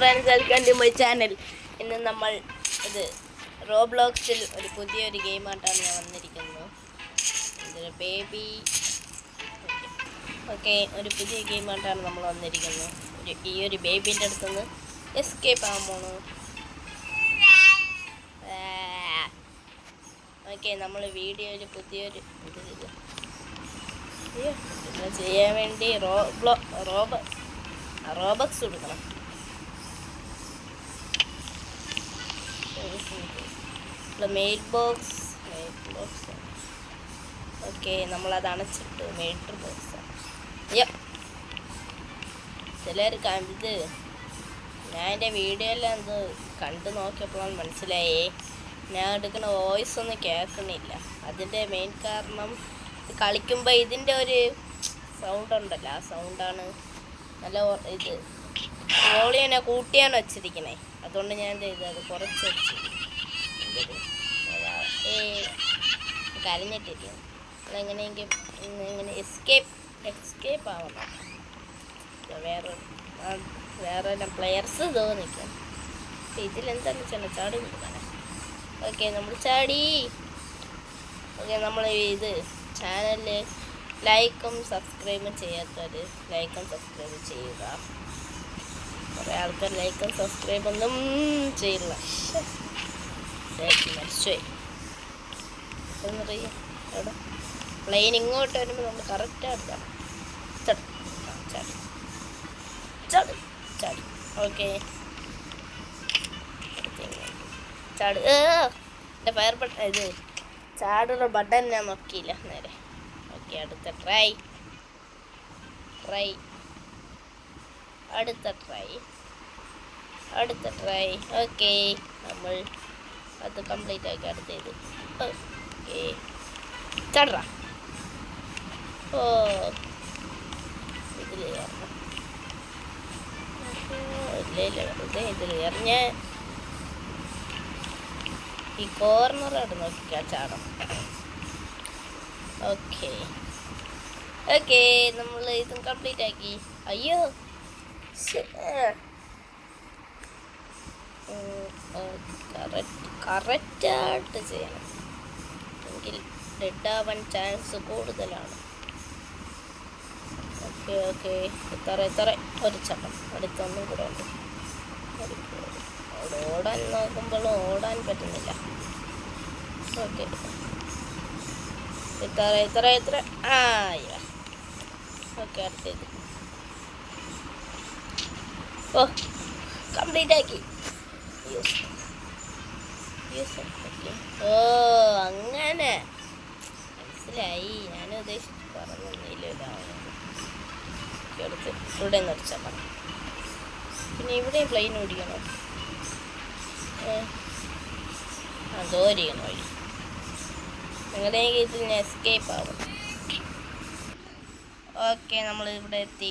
Friends, welcome to my channel. ഇന്ന് നമ്മൾ ഇത് റോബ്ലോക്സിൽ ഒരു പുതിയൊരു ഗെയിമായിട്ടാണ് ഞാൻ വന്നിരിക്കുന്നത്. ഇതൊരു ബേബി ഓക്കെ, ഒരു പുതിയ ഗെയിമായിട്ടാണ് നമ്മൾ വന്നിരിക്കുന്നത്. ഈ ഒരു ബേബീൻ്റെ അടുത്തുനിന്ന് എസ്കേപ്പ് ആകാൻ പോണു. ഓക്കെ, നമ്മൾ വീഡിയോയിൽ പുതിയൊരു ഇത് ചെയ്യാൻ വേണ്ടി റോബക്സ് കൊടുക്കണം. മെയിൽ ബോക്സ് ഓക്കെ, നമ്മളത് അണച്ചിട്ട് മെയിൽറ്റർ ബോക്സ്. അയ്യോ, ചിലർ ഇത് ഞാൻ എൻ്റെ വീഡിയോയിലെല്ലാം എന്ത് കണ്ടു നോക്കിയപ്പോഴാണ് മനസ്സിലായേ, ഞാൻ എടുക്കുന്ന വോയിസ് ഒന്നും കേൾക്കണില്ല. അതിൻ്റെ മെയിൻ കാരണം കളിക്കുമ്പോൾ ഇതിൻ്റെ ഒരു സൗണ്ട് ഉണ്ടല്ലോ, ആ സൗണ്ടാണ് നല്ല ഇത് വോളിയം കൂട്ടിയാണ് വെച്ചിരിക്കണേ. അതുകൊണ്ട് ഞാൻ എന്ത് ചെയ്തത്, അത് കുറച്ച് വെച്ച് കരഞ്ഞിട്ടിരിക്കും. അതെങ്ങനെയെങ്കിലും ഇങ്ങനെ എസ്കേപ്പ് ആവണം. വേറെ പ്ലെയേഴ്സ് തോന്നിക്കും. അപ്പം ഇതിലെന്താണെന്ന് വെച്ചാൽ ചാടി കൊടുക്കാനാണ്. ഓക്കെ, നമ്മൾ ചാടി. ഓക്കെ, നമ്മൾ ഇത് ചാനലിൽ ലൈക്കും സബ്സ്ക്രൈബും ചെയ്യാത്തവർ ലൈക്കും സബ്സ്ക്രൈബും ചെയ്യുക. കുറേ ആൾക്കാർ ലൈക്കും സബ്സ്ക്രൈബൊന്നും ചെയ്യില്ല. മരിച്ചുപോയി. എന്നറിയാം, അവിടെ പ്ലെയിൻ ഇങ്ങോട്ട് വരുമ്പോൾ നമ്മൾ കറക്റ്റായിട്ട് ചാടി. ഓക്കെ, ചാട്. എൻ്റെ ഫയർ ബട്ടൺ ഇത് ചാടുള്ള ബട്ടൺ ഞാൻ നോക്കിയില്ല നേരെ. ഓക്കെ, അടുത്ത ട്രൈ. ഓക്കെ, നമ്മൾ അത് കംപ്ലീറ്റ് ആക്കി അടുത്തത്. ഓക്കെ, ചാടാ. ഓ, ഇതിൽ കയറണം. ഇല്ല ഇതിൽ കയറിഞ്ഞ ഈ കോർണർ അവിടെ നോക്കിക്കാ ചാടണം. ഓക്കെ, നമ്മൾ ഇതും കംപ്ലീറ്റ് ആക്കി. അയ്യോ, കറക്റ്റായിട്ട് ചെയ്യണം, എങ്കിൽ ഡെഡ് ആവാൻ ചാൻസ് കൂടുതലാണ്. ഓക്കെ, ഇത്ര ഒരു ചട്ടം അടുത്തൊന്നും കൂടെ ഉണ്ട്. അവിടെ ഓടാൻ നോക്കുമ്പോഴും ഓടാൻ പറ്റുന്നില്ല. ഓക്കെ, ഇത്ര അയ്യോ. ഓക്കെ, അടുത്തത്. ഓ, കംപ്ലീറ്റ് ആക്കി. ഓ, അങ്ങനെ മനസ്സിലായി. ഞാൻ ഉദ്ദേശിച്ച് പറഞ്ഞൊന്നുമില്ല. എടുത്ത് ഇവിടെ നിന്ന് അടിച്ചാൽ പിന്നെ ഇവിടെയും പ്ലെയിൻ ഓടിക്കണം. അതോരിക്കണം വഴി. എങ്ങനെയെങ്കിലും ഇതിന് എസ്കേപ്പ് ആവും. ഓക്കെ, നമ്മൾ ഇവിടെ എത്തി.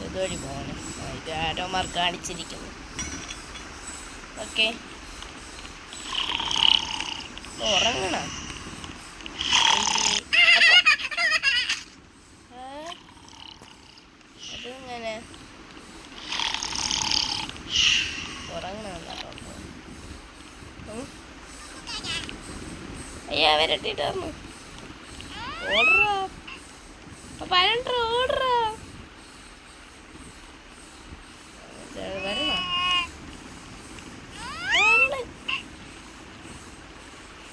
ഇതുവഴി പോകണം. ഇത് ആരോമാർ കാണിച്ചിരിക്കുന്നു. ഓക്കെ, ഉറങ്ങണം. അതെങ്ങനെ ഉറങ്ങണമെന്നാണോ? അയ്യാ, വരട്ടിട്ടായിരുന്നു. ഓടറാ പരണ്ട, ഓടറാ. വരണം.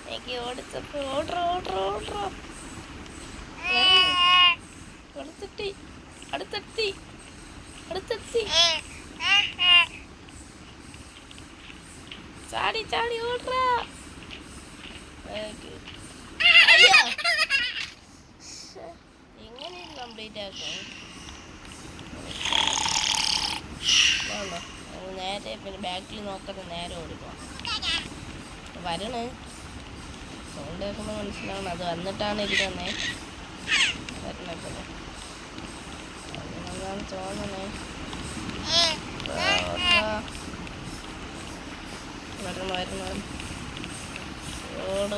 എനിക്ക് ഓടിച്ചപ്പോ ഓടറോ. അടുത്തെത്തി. ചാടി ഓടറാ. എങ്ങനെ കംപ്ലീറ്റ് ആക്കാം? നേരെ പിന്നെ ബാക്കിൽ നോക്കാതെ നേരെ ഓടിപ്പോണം. വരണേ, സൗണ്ട് കേൾക്കുമ്പോൾ മനസ്സിലാവണം. അത് വന്നിട്ടാണ് ഇരിക്കുന്നേ. വരണേ പിന്നെ അതാണ് തോന്നണേ. വരണം. ഓട്.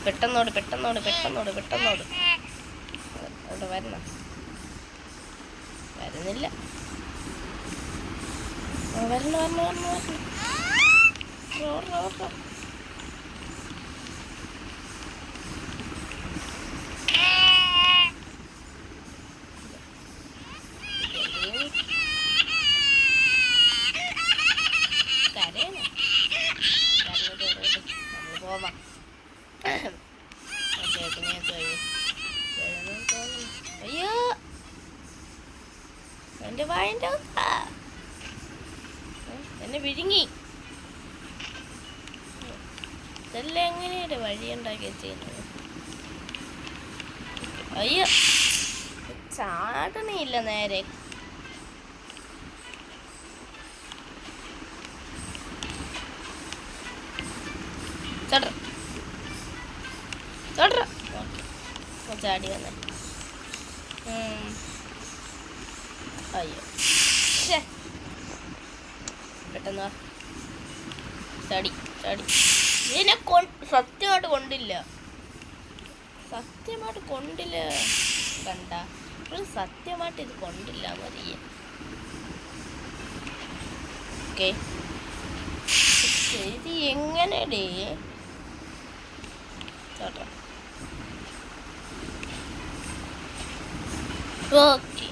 പെട്ടെന്നോട്. അവിടെ വരണം. വരുന്നില്ല. വരണം. കരയണം. നമ്മൾ പോവാം. അയ്യോ എൻ്റെ വായൻ്റെ എന്നെ വിഴുങ്ങി. ഇതെല്ലാം എങ്ങനെയാണ് വഴിയുണ്ടാക്കി ചെയ്യുന്നത്? അയ്യോ ചാടണില്ല നേരെ. ചാടി വന്നേ. അയ്യോ പെട്ടെന്ന് ചാടി ഇതിനെ സത്യമായിട്ട് കൊണ്ടില്ല കണ്ട. സത്യമായിട്ട് ഇത് കൊണ്ടില്ല മതിയെ. ഓക്കെ ഇത് എങ്ങനെയേ ചേട്ടാ? ഓക്കെ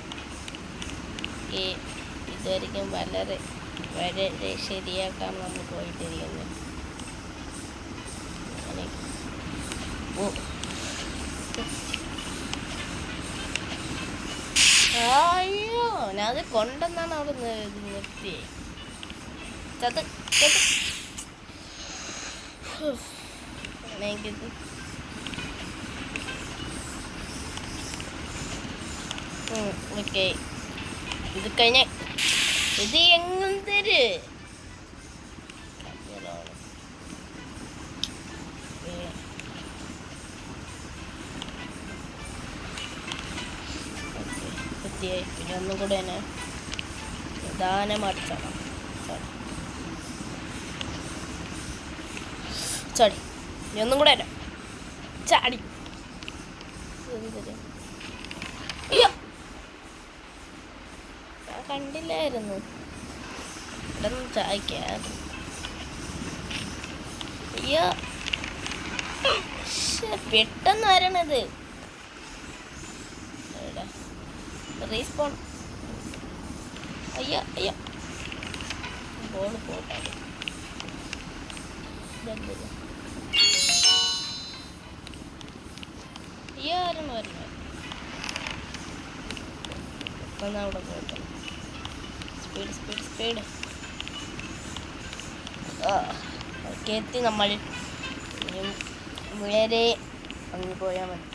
ഇതായിരിക്കും വളരെ ശരിയാക്കാൻ നമ്മൾ പോയിട്ടിരിക്കുന്നത്. അയ്യോ ഞാനത് കൊണ്ടെന്നാണ് അവിടെ നിർത്തി. എനിക്കിത് ഓക്കെ ഇത് കഴിഞ്ഞ ഇത് എങ്ങനത്തെ പിന്നെ ഒന്നും കൂടെ തന്നെ നിദാനമായിട്ട് ചാടി ഇനി ഒന്നും കൂടെ തന്നെ ചാടി. അയ്യോ ഞാൻ കണ്ടില്ലായിരുന്നു. ഇവിടെ നിന്ന് ചായ്ക്കാൻ. അയ്യോ പെട്ടെന്ന് വരണത്. റീസ്പോൺ. അയ്യോ ബോൾ പോട്ടെ. അയ്യോ വരണം പെട്ടെന്ന് അവിടെ പോട്ടെ. സ്പീഡ് ഓക്കെ എത്തി നമ്മൾ. നേരെ അങ്ങ് പോയാൽ മതി.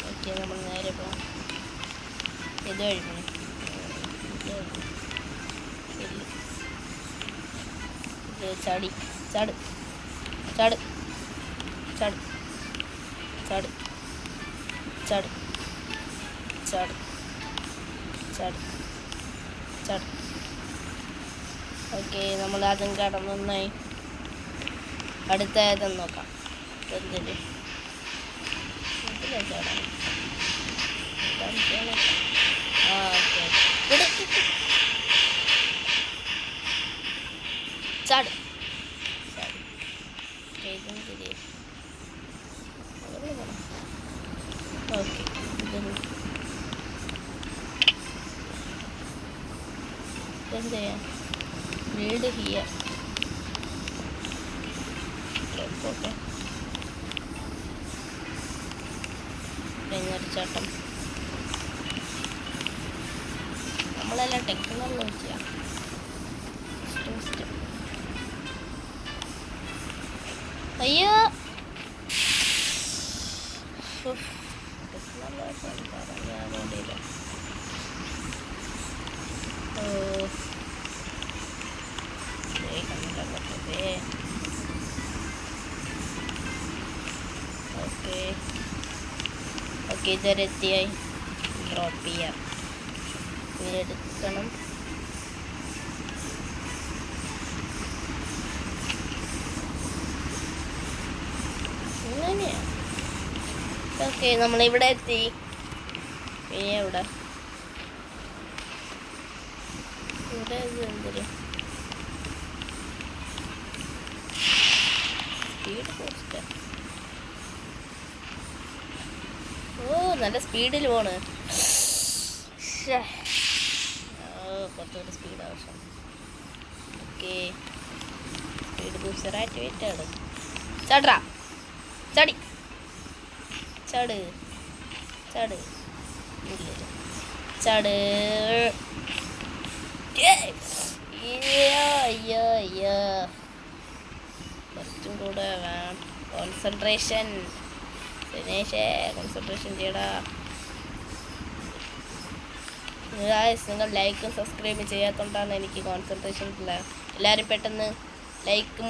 ഓക്കെ നമ്മൾ നേരെ പോകാം. ഇത് കഴിഞ്ഞു ചാടി ചാട് ചാട് ചാട് ചാട് ചാട് ചാട് ചാട് ചാട്. ഓക്കെ നമ്മൾ അതും കടന്നൊന്നായി. അടുത്ത ഏതെന്ന് നോക്കാം. എന്തില് ചാടാൻ? ആ ഓക്കെ ചാട് ചാട്. ഓക്കെ എന്ത് ചെയ്യാം? വീട് ഹിയർ. ഓക്കെ ചാട്ടം നമ്മളെല്ലാം ടെക്നോളജിയാണ്. അയ്യോ പറഞ്ഞാൽ വേണ്ടിയില്ല. ഓക്കെ ഇതുവരെ എത്തിയായി. ഡ്രോപ്പ് ചെയ്യാം. എടുക്കണം. അങ്ങനെയാ. ഓക്കെ, നമ്മളിവിടെ എത്തി. പിന്നെ ഇവിടെ എന്തൊരു സ്പീഡ് പോസ്റ്റ്. ഓ, നല്ല സ്പീഡിൽ പോണ്. കുറച്ചുകൂടി സ്പീഡ് ആവശ്യം. ഓക്കെ, സ്പീഡ് ബൂസ്റ്റർ ആക്ടിവേറ്റ് ആണ്. ചാടാ, ചാടി, ചാട്, ചാട്, ചാട്. കുറച്ചും കൂടെ വേണം. കോൺസെൻട്രേഷൻ ദിനേശേ, കോൺസെൻട്രേഷൻ ചെയ്യടാ. നിങ്ങൾ ലൈക്കും സബ്സ്ക്രൈബും ചെയ്യാത്തതുകൊണ്ടാണ് എനിക്ക് കോൺസെൻട്രേഷൻ ഇല്ല. എല്ലാവരും പെട്ടെന്ന് ലൈക്കും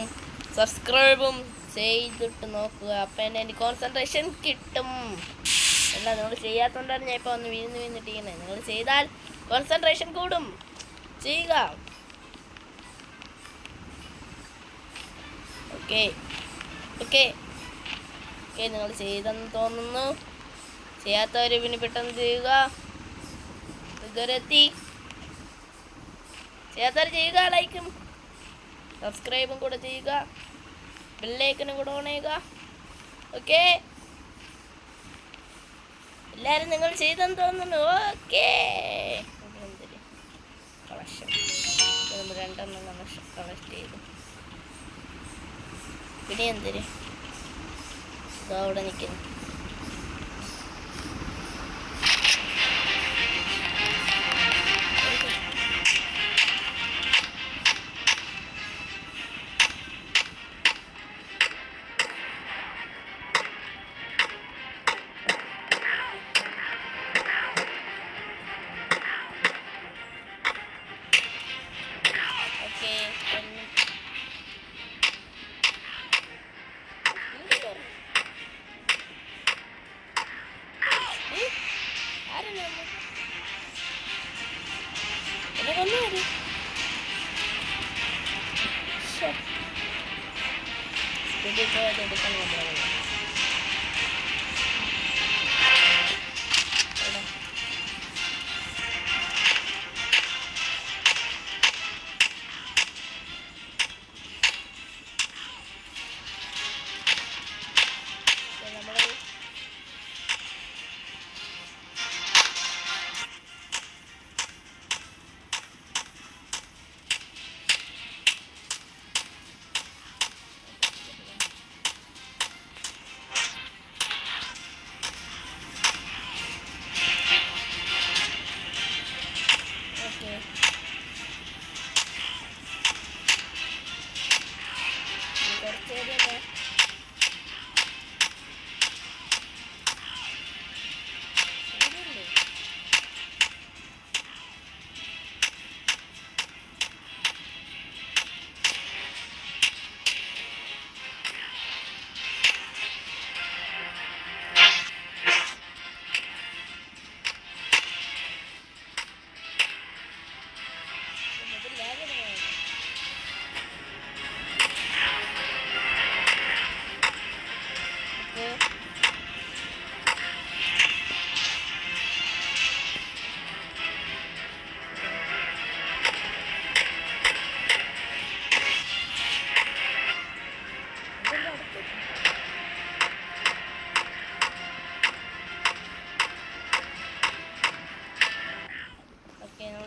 സബ്സ്ക്രൈബും ചെയ്തിട്ട് നോക്കുക. അപ്പം എനിക്ക് കോൺസെൻട്രേഷൻ കിട്ടും. അല്ല, നിങ്ങൾ ചെയ്യാത്തതുകൊണ്ടാണ് ഞാൻ ഇപ്പോൾ ഒന്ന് വീണിട്ടിരിക്കുന്നത്. നിങ്ങൾ ചെയ്താൽ കോൺസെൻട്രേഷൻ കൂടും. ചെയ്യുക. ഓക്കെ ഓക്കെ ഓക്കെ, നിങ്ങൾ ചെയ്തെന്ന് തോന്നുന്നു. ചെയ്യാത്തവർ പിന്നെ പെട്ടെന്ന് ചെയ്യുക. എത്തി ചെയ്യാത്തവർ ചെയ്യുക. ലൈക്കും സബ്സ്ക്രൈബും കൂടെ ചെയ്യുക. ബെല്ലൈക്കനും കൂടെ ഓൺ ചെയ്യുക. ഓക്കെ, എല്ലാവരും നിങ്ങൾ ചെയ്തെന്ന് തോന്നുന്നു. ഓക്കെ, കളക്ഷൻ രണ്ടെണ്ണം കളക്ട് ചെയ്തു. പിന്നെ എന്തിന് ഇതോ അവിടെ നിൽക്കുന്നു.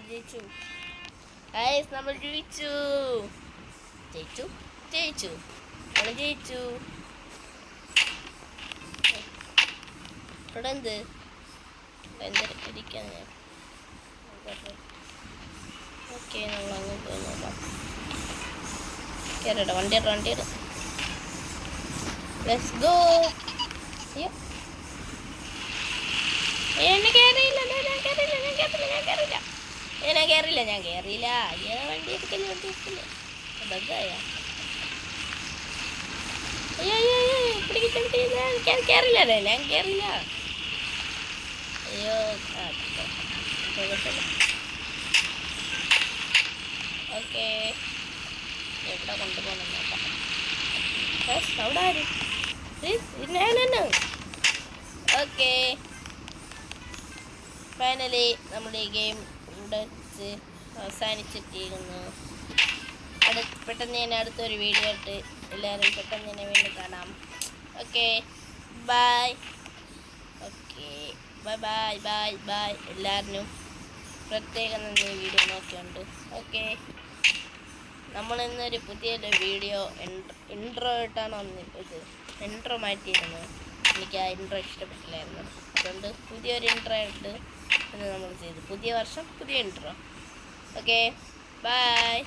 ജയിച്ചു. ഗൈസ്, നമ്മൾ ജയിച്ചു. ജയിച്ചു ജയിച്ചു നമ്മൾ ജയിച്ചു. ഇവിടെ എന്ത് ഇരിക്കാൻ ഞാൻ. ഓക്കെ, നമ്മൾ അങ്ങോട്ട് പോയി നോക്കാം. കയറട്ടെ, വണ്ടിയുടെ ലെറ്റ്സ് ഗോ. എന്നെ കയറിയില്ല, ഞാൻ കയറിയില്ല. അയ്യോ, വണ്ടി എടുക്കല്ലേ. ബഗ്ഗായ. അയ്യോ കയറില്ല. ഞാൻ കയറില്ല. അയ്യോ, ഓക്കെ, എവിടെ കൊണ്ടുപോകണം നോക്കാം. അവിടെ ആരും ഓക്കെ, ഫൈനലി നമ്മുടെ ഈ ഗെയിം ഇവിടെ വെച്ച് അവസാനിച്ചിട്ടിരിക്കുന്നു. പെട്ടെന്ന് തന്നെ അടുത്തൊരു വീഡിയോ ആയിട്ട് എല്ലാവരും പെട്ടെന്ന് തന്നെ വീണ്ടും കാണാം. Okay, bye. Okay, bye bye bye bye. എല്ലാവരും പ്രത്യേകം നന്ദി വീഡിയോ നോക്കിയുണ്ട്. ഓക്കെ, നമ്മളിന്നൊരു പുതിയൊരു വീഡിയോ ഇൻട്രോ ആയിട്ടാണ് ഇത് ഇൻട്രോ മാറ്റിയിരുന്നത്. എനിക്ക് ആ ഇൻട്രോ ഇഷ്ടപ്പെട്ടില്ലായിരുന്നു, അതുകൊണ്ട് പുതിയൊരു ഇൻട്രോ ആയിട്ട് ഇന്ന് നമ്മൾ ചെയ്തു. പുതിയ വർഷം പുതിയ ഇൻട്രോ. Okay, by.